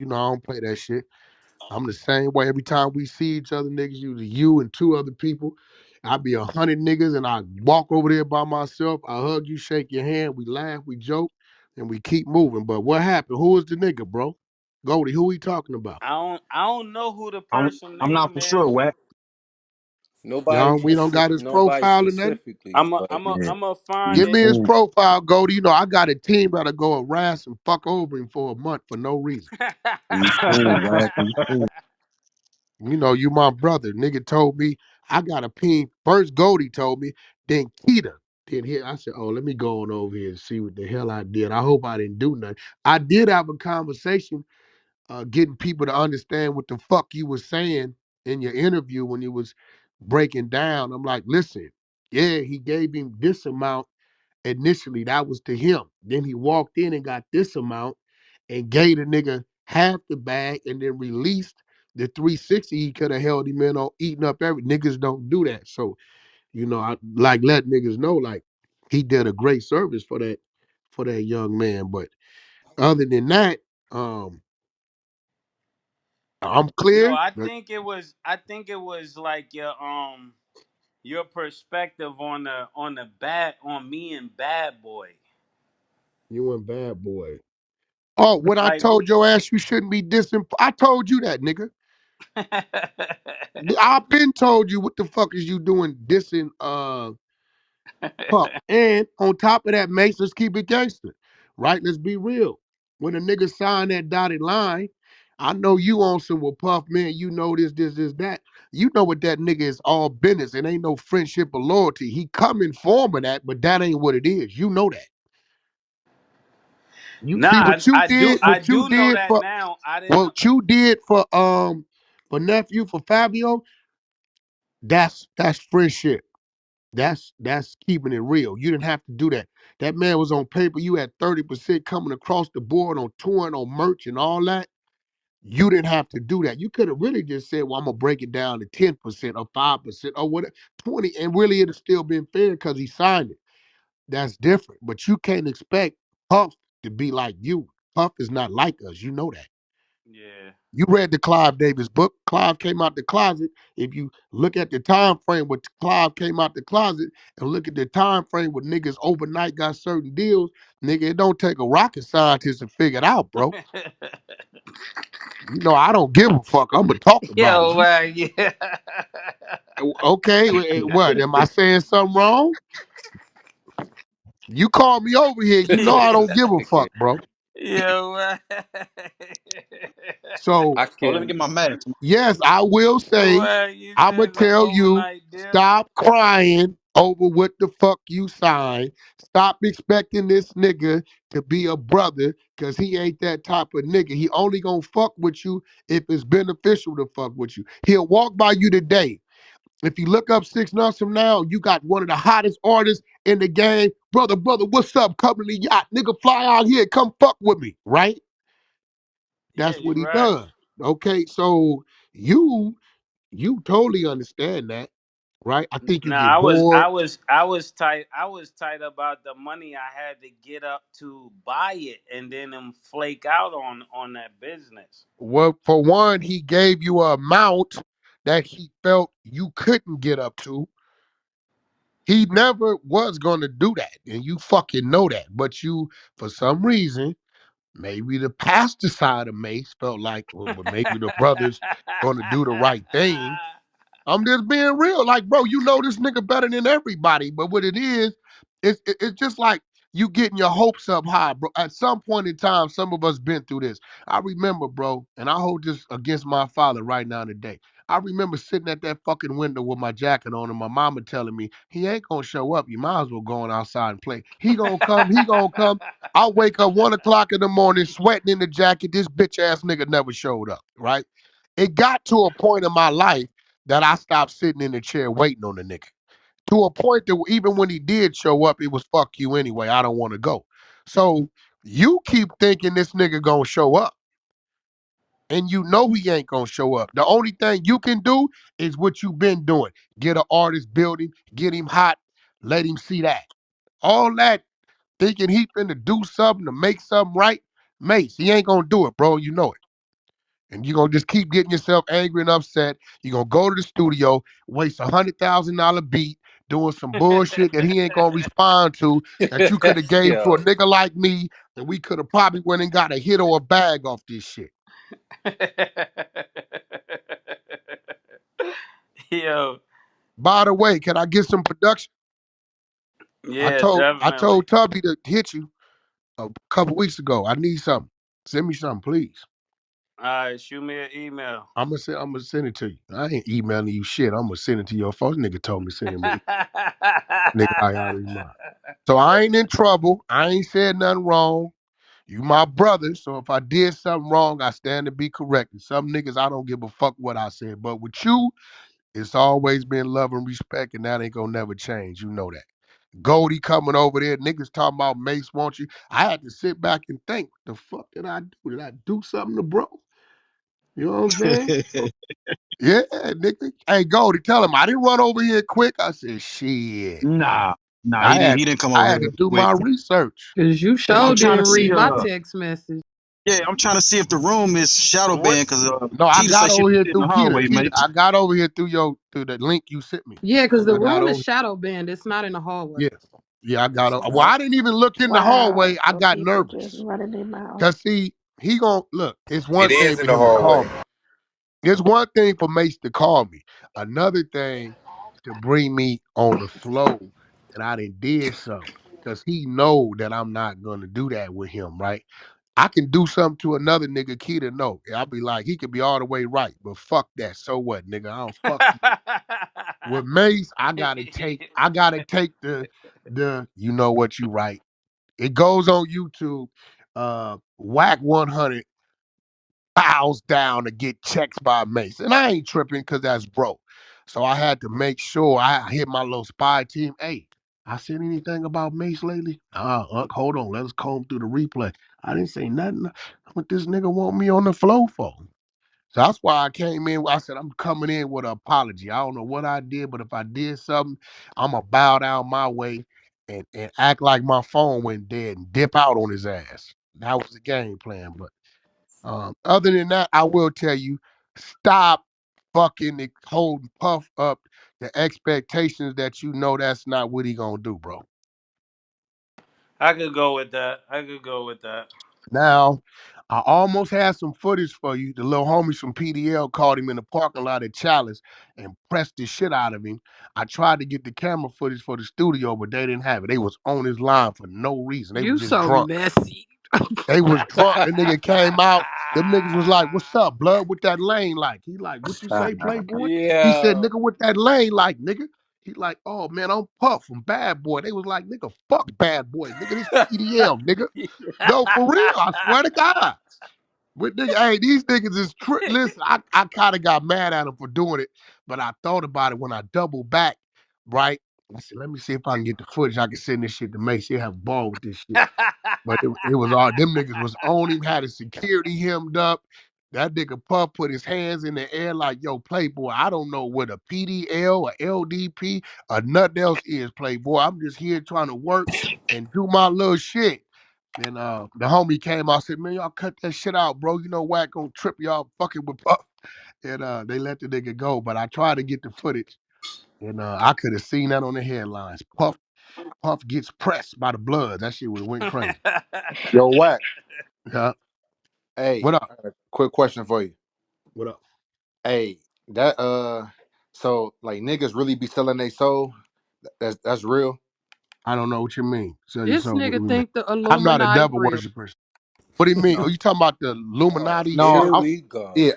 You know, I don't play that shit. I'm the same way every time we see each other, niggas, you and two other people. I be 100 niggas and I walk over there by myself. I hug you, shake your hand, we laugh, we joke, and we keep moving. But what happened? Who is the nigga, bro? Goldie, who we talking about? I don't know who the I'm person I'm not name for sure, is. Wack. Y'all, we don't got his Nobody profile or nothing. specifically, I'm a but I'm a Yeah, I'm a find yeah. Give me it. his profile, Goldie. You know, I got a team that'll go harass and fuck over him for a month for no reason. We cool, Wack. We cool. You know, you my brother. Nigga told me I got a ping. First Goldie told me, then Keita. Then here I said, oh, let me go on over here and see what the hell I did. I hope I didn't do nothing. I did have a conversation, getting people to understand what the fuck you was saying in your interview when you was breaking down. I'm like, listen, yeah, he gave him this amount initially. That was to him. Then he walked in and got this amount and gave the nigga half the bag and then released the 360 he could have held him in on eating up every niggas don't do that. So, you know, I like let niggas know like he did a great service for that young man. But other than that, um, I'm No, clear. I think it was like your perspective on me and Bad Boy. You and bad boy. Oh, when I Like told your ass you shouldn't be dissing, I told you that, nigga. I've been told you what the fuck is you doing dissing Puff. And on top of that, Mace, let's keep it gangster. Right? Let's be real. When a nigga signed that dotted line, I know you on some with Puff, man, you know this, that. You know what that nigga is all business. It ain't no friendship or loyalty. He come in form of that, but that ain't what it is. You know that. You nah, see I, what you I do did, I what you do know did that for now. I didn't know. what you did for nephew, for Fabio, that's friendship. That's keeping it real. You didn't have to do that. That man was on paper. You had 30% coming across the board on touring, on merch, and all that. You didn't have to do that. You could have really just said, "Well, I'm gonna break it down to 10% or 5% or whatever, 20," and really it'd still been fair because he signed it. That's different. But you can't expect Puff to be like you. Puff is not like us. You know that. Yeah. You read the Clive Davis book. Clive came out the closet. If you look at the time frame when Clive came out the closet and look at the time frame when niggas overnight got certain deals, nigga, it don't take a rocket scientist to figure it out, bro. You know, I don't give a fuck. I'm gonna talk about it. Yo, yeah. Okay, what? Am I saying something wrong? You call me over here. You know I don't give a fuck, bro. Yo, So I Oh, let me can. get my mask. yes, I will say, You I'ma said it's an tell you, overnight deal. stop crying over what the fuck you signed. Stop expecting this nigga to be a brother, cause he ain't that type of nigga. He only gonna fuck with you if it's beneficial to fuck with you. He'll walk by you today. If you look up 6 months from now, you got one of the hottest artists in the game. Brother, what's up? Come to the yacht. Nigga, fly out here. Come fuck with me. Right? Yeah, That's what you're he right. does. Okay, so you you totally understand that, right? I think you No, get I was, I bored. was, I was tight. I was tight about the money I had to get up to buy it, and then them flake out on that business. Well, for one, he gave you an amount that he felt you couldn't get up to. He never was going to do that, and you fucking know that. But you, for some reason, maybe the pastor side of Mace felt like, well, maybe the brother's going to do the right thing. I'm just being real. Like, bro, you know this nigga better than everybody. But what it is, it's just like you getting your hopes up high, bro. At some point in time, some of us been through this. I remember, bro, and I hold this against my father right now today. I remember sitting at that fucking window with my jacket on and my mama telling me, he ain't gonna show up. You might as well go on outside and play. He gonna come. I wake up 1 o'clock in the morning, sweating in the jacket. This bitch ass nigga never showed up, right? It got to a point in my life that I stopped sitting in the chair waiting on the nigga. To a point that even when he did show up, it was fuck you anyway. I don't want to go. So you keep thinking this nigga gonna show up, and you know he ain't gonna show up. The only thing you can do is what you been doing. Get an artist, build him, get him hot, let him see that. All that thinking he finna do something to make something right, Mace, he ain't gonna do it, bro. You know it. And you're gonna just keep getting yourself angry and upset. You're gonna go to the studio, waste $100,000 beat doing some bullshit that he ain't gonna respond to that you could have gave to a Yo. nigga like me, and we could have probably went and got a hit or a bag off this shit. Yo. By the way, can I get some production? I Yeah, told I definitely. told Tubby to hit you a couple weeks ago. I need something. Send me something, please. All right, shoot me an email. I'm gonna send it to you. I ain't emailing you shit. I'm gonna send it to your phone. Nigga told me send him an nigga. I already mind. So I ain't in trouble. I ain't said nothing wrong. You my brother, so if I did something wrong, I stand to be corrected. Some niggas I don't give a fuck what I said, but with you, it's always been love and respect, and that ain't gonna never change. You know that. Goldie coming over there, niggas talking about Mase want you. I had to sit back and think, what the fuck did I do? Did I do something to bro? You know what I'm saying? Yeah, nigga. Hey, Goldie, tell him I didn't run over here quick. I said, shit. Nah, nah, I had he didn't come I over had here to do quick. my research. Cause you I'm sure trying to didn't see read my text message. yeah, I'm trying to see if the room is shadow What? banned because No, I Keita got said she over was here sitting in through the Keita. hallway, Keita, mate. I got over here through the link you sent me. Yeah, cause the I got room is over. shadow banned. It's not in the hallway. Yeah, yeah, I got over. Well, Wow. I didn't even look in the Wow. hallway. I So got people just nervous. running their mouth. Cause see, he gon' look. It's It one thing is in for the him to call hallway. me. It's one thing for Mace to call me. Another thing to bring me on the flow that I did something. Cause he know that I'm not gonna do that with him, right? I can do something to another nigga, Keita, no. I'll be like, he could be all the way right, but fuck that. So what, nigga? I don't fuck you. With Mace, I gotta take the you know what you right. It goes on YouTube. Whack 100 bows down to get checks by Mace. And I ain't tripping because that's broke. So I had to make sure I hit my little spy team. Hey, I said anything about Mace lately? Hold on. Let's comb through the replay. I didn't say nothing. What this nigga want me on the flow for? So that's why I came in. I said, I'm coming in with an apology. I don't know what I did, but if I did something, I'm going to bow down my way and act like my phone went dead and dip out on his ass. That was the game plan. But other than that, I will tell you, stop fucking holding Puff up the expectations that you know that's not what he gonna do, bro. I could go with that. I could go with that. Now, I almost had some footage for you. The little homies from PDL called him in the parking lot at Chalice and pressed the shit out of him. I tried to get the camera footage for the studio, but they didn't have it. They was on his line for no reason. They was You just so drunk. messy. They was drunk. The nigga came out. Them niggas was like, "What's up, blood? What that lane like?" He like, "What you say, Playboy?" He said, Yeah. "Nigga, what that lane like, nigga?" He like, "Oh man, I'm Puff from Bad Boy." They was like, "Nigga, fuck Bad Boy, nigga. This PDL, nigga." No, for real. I swear to God. With nigga, hey, these niggas is listen, I kind of got mad at them for doing it, but I thought about it when I doubled back, right? I said, let me see if I can get the footage. I can send this shit to Mace. He'll have a ball with this shit. But it was all them niggas was on him, had his security hemmed up. That nigga Puff put his hands in the air like, yo, Playboy, I don't know what a PDL or LDP or nothing else is, Playboy. I'm just here trying to work and do my little shit. Then the homie came out and said, man, y'all cut that shit out, bro. You know Wack gonna trip y'all fucking with Puff. And they let the nigga go. But I tried to get the footage. And I could have seen that on the headlines. Puff gets pressed by the blood. That shit would have went crazy. Yo, Wack. Yeah. Hey, What up? I got a quick question for you. What up? Hey, that so like niggas really be selling their soul? That's real. I don't know what you mean. Sell your This soul. What do nigga you mean? think the I'm not a Illuminati devil real. worshiper. What do you mean? Are you talking about the Illuminati No, shit? Here I'm we go. yeah.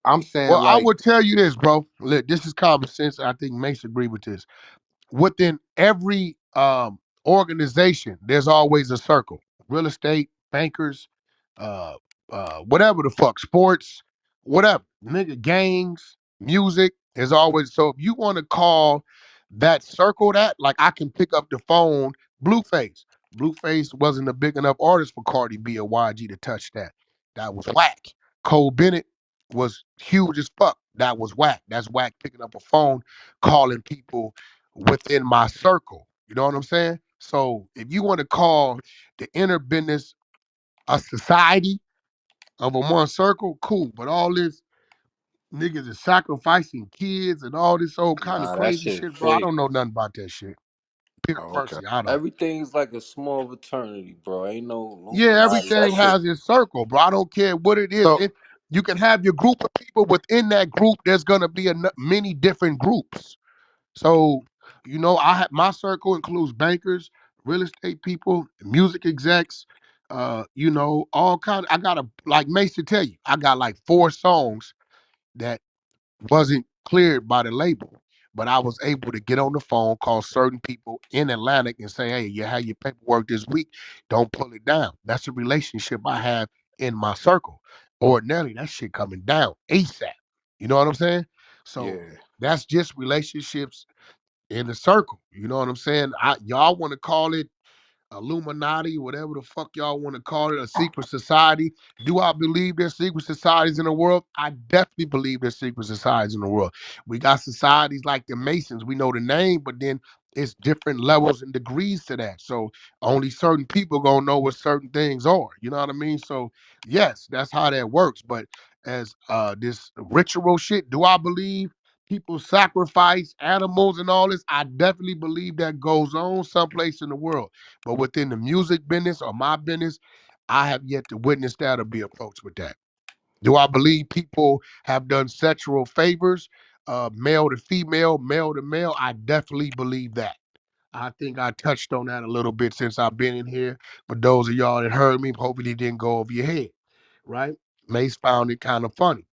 I'm saying Well, I like will tell you this, bro. Look, this is common sense. I think Mace agree with this. Within every organization, there's always a circle. Real estate, bankers, uh, whatever the fuck, sports, whatever. Nigga, gangs, music. There's always so if you want to call that circle that, like I can pick up the phone, Blueface. Blueface wasn't a big enough artist for Cardi B or YG to touch that. That was whack. Cole Bennett was huge as fuck. That was whack. That's whack picking up a phone, calling people within my circle. You know what I'm saying? So if you want to call the inner business a society, of a one circle, cool. But all this niggas is sacrificing kids and all this old kind of Nah, that crazy shit shit, bro. I fake. don't know nothing about that shit. Pure Oh, okay. mercy, I don't. Everything's like a small fraternity, bro. Ain't no Yeah, Illuminati. That everything shit. has its circle, bro. I don't care what it is. So You can have your group of people within that group. There's gonna be many different groups. So, I have my circle includes bankers, real estate people, music execs, all kind. I got like Mace to tell you, I got like 4 songs that wasn't cleared by the label. But I was able to get on the phone, call certain people in Atlantic and say, hey, you had your paperwork this week. Don't pull it down. That's a relationship I have in my circle. Ordinarily, that shit coming down ASAP. You know what I'm saying? So yeah. that's just relationships in the circle. You know what I'm saying? Y'all want to call it Illuminati, whatever the fuck y'all want to call it, a secret society. Do I believe there's secret societies in the world? I definitely believe there's secret societies in the world. We got societies like the Masons. We know the name, but then it's different levels and degrees to that. So only certain people gonna know what certain things are. You know what I mean? So yes, that's how that works. But as this ritual shit, do I believe people sacrifice animals and all this? I definitely believe that goes on someplace in the world. But within the music business or my business, I have yet to witness that or be approached with that. Do I believe people have done sexual favors, male to female, male to male? I definitely believe that. I think I touched on that a little bit since I've been in here. For those of y'all that heard me, hopefully it didn't go over your head, right? Mace found it kind of funny,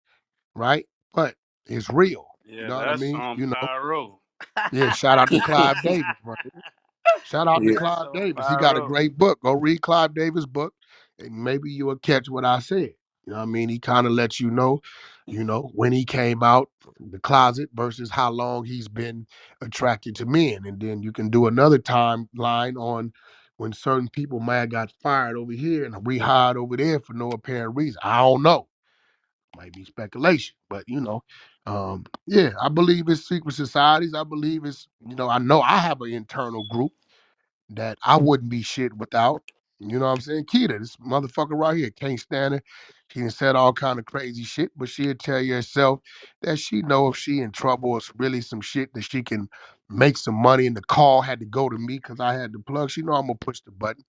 right? But it's real. You Yeah, know what I that's mean? on Pyro. Yeah, shout out to Clive Davis, bro. Shout out to Yeah. That's Clive on Davis. He got a Pyro. great book. Go read Clive Davis' book, and maybe you will catch what I said. You know what I mean? He kind of lets when he came out the closet versus how long he's been attracted to men. And then you can do another timeline on when certain people might have got fired over here and rehired over there for no apparent reason. I don't know. Might be speculation, but yeah, I believe it's secret societies. I believe I know I have an internal group that I wouldn't be shit without. You know what I'm saying? Keita, this motherfucker right here, can't stand her. She done said all kind of crazy shit, but she'll tell you herself that she know if she in trouble, it's really some shit that she can make some money. And the call had to go to me because I had the plug. She know I'm gonna push the button.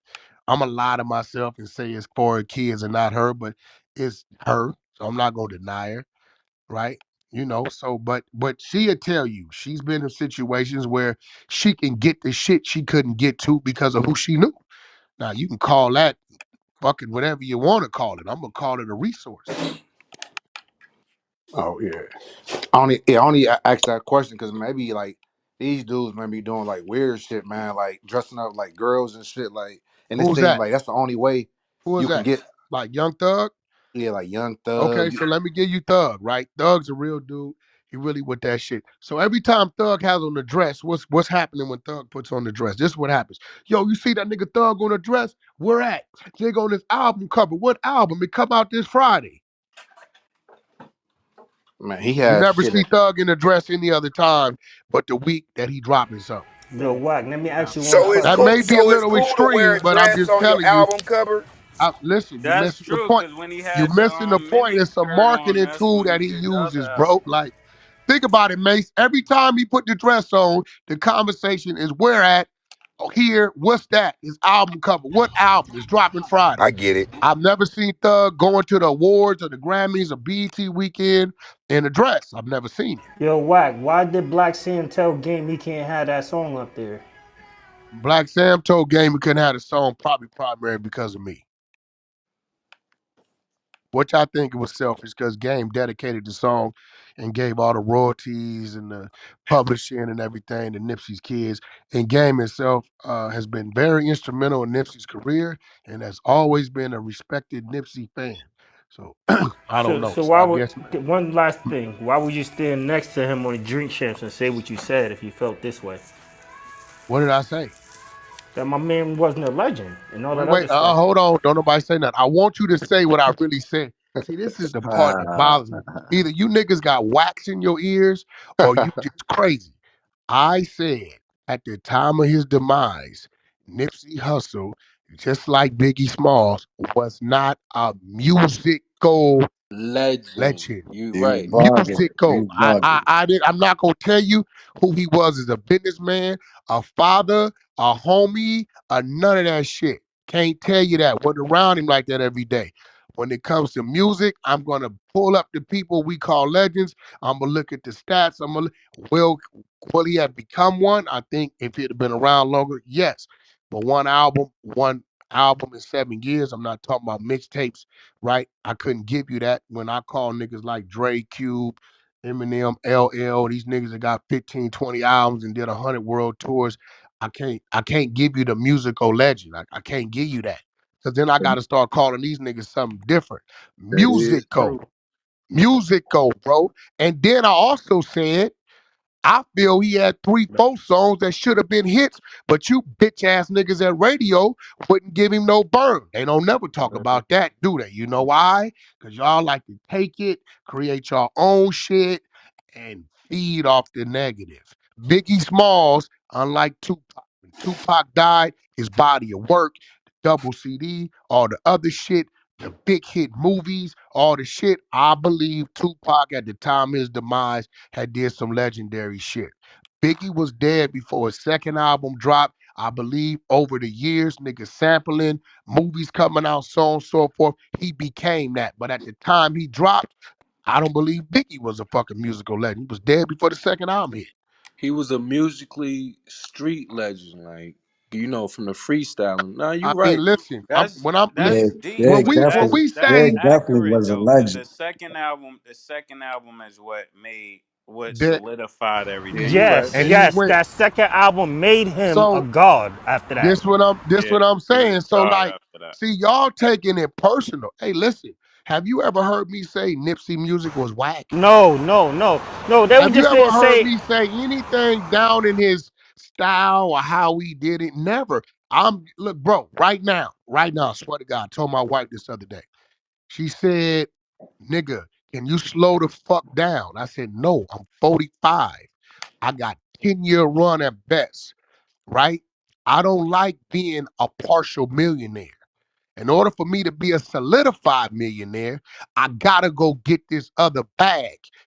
I'm gonna lie to myself and say it's for her kids and not her, but it's her. So I'm not gonna deny her, right? So but she'll tell you she's been in situations where she can get the shit she couldn't get to because of who she knew. Now you can call that fucking whatever you want to call it. I'm gonna call it a resource. Oh yeah. I only asked that question because maybe like these dudes may be doing like weird shit, man, like dressing up like girls and shit, like, and it Who's seems that? like that's the only way Who is you can that? get, Like Young Thug? yeah, like Young Thug. Okay, so let me give you Thug, right? Thug's a real dude. He really with that shit. So every time Thug has on the dress, what's happening when Thug puts on the dress? This is what happens. Yo, you see that nigga Thug on the dress? Where at? Nigga on this album cover. What album? It come out this Friday. Man, he You has never shit. see Thug in a dress any other time but the week that he dropping something. Yo, Wack, let me ask Now, you one That question. may be a So it's little cool to wear extreme, a but I'm dress just on your telling you. album cover. Listen, you that's missing the true, point. because when he You had the missing the point. mini It's a skirt on, marketing that's tool when he that he did the other uses, bro. album. Like, think about it, Mace. Every time he put the dress on, the conversation is where at, oh, here, what's that? His album cover. What album is dropping Friday? I get it. I've never seen Thug going to the awards or the Grammys or BET weekend in a dress. I've never seen it. Yo, Wack, why did Black Sam tell Game he can't have that song up there? Black Sam told Game we couldn't have the song probably primary because of me. Which I think it was selfish because Game dedicated the song and gave all the royalties and the publishing and everything to Nipsey's kids. And Game itself has been very instrumental in Nipsey's career and has always been a respected Nipsey fan. So I don't So, know. so So why I would guess one last thing? Why would you stand next to him on the drink champs and say what you said if you felt this way? what did I say? That my man wasn't a legend and all that Wait, other wait, stuff. hold on. Don't nobody say nothing. I want you to say what I really said. See, this is the part that bothers me. Either you niggas got wax in your ears or you just crazy. I said at the time of his demise, Nipsey Hussle, just like Biggie Smalls, was not a music musical Legend. legend. You You right. bugging. Musical. You bugging. I'm not gonna tell you who he was as a businessman, a father, a homie, none of that shit. Can't tell you that. Wasn't around him like that every day. When it comes to music, I'm gonna pull up the people we call legends. I'm gonna look at the stats. Will will he have become one? I think if he'd have been around longer, yes. But one album in 7 years. I'm not talking about mixtapes, right? I couldn't give you that when I call niggas like Dre, Cube, Eminem, LL, these niggas that got 15, 20 albums and did 100 world tours. I can't give you the musical legend. I can't give you that. Cause then I gotta start calling these niggas something different. That is Musical. true. Musical, bro. And then I also said I feel he had three, four songs that should have been hits, but you bitch ass niggas at radio wouldn't give him no burn. They don't never talk about that, do they? You know why? Because y'all like to take it, create your own shit, and feed off the negative. Biggie Smalls, unlike Tupac, when Tupac died, his body of work, the double CD, all the other shit, the big hit movies, all the shit, I believe Tupac at the time of his demise had did some legendary shit. Biggie was dead before his second album dropped. I believe over the years, niggas sampling, movies coming out, so on and so forth, he became that. But at the time he dropped, I don't believe Biggie was a fucking musical legend. He was dead before the second album hit. He was a musically street legend, like from the freestyling. Nah, you I mean, right. listen, That's Big, that's deep. when Big we when definitely, we That's say Big definitely accurate was a though. The legend. the second album is what that, solidified Yeah, everything you yeah, right. else. and he Yes, went. that second album made him a So god after that. this Yeah, what I'm he was saying. So God like, after that. see, y'all taking it personal. Hey, listen, have you ever heard me say Nipsey music was whack? No, no, no, no. They were Have you just ever saying, heard say, me say anything down in his style or how he did it? Never. Look, bro, right now, I swear to God, I told my wife this other day. She said, nigga, can you slow the fuck down? I said, no, I'm 45. I got 10-year run at best, right? I don't like being a partial millionaire. In order for me to be a solidified millionaire, I gotta go get this other bag.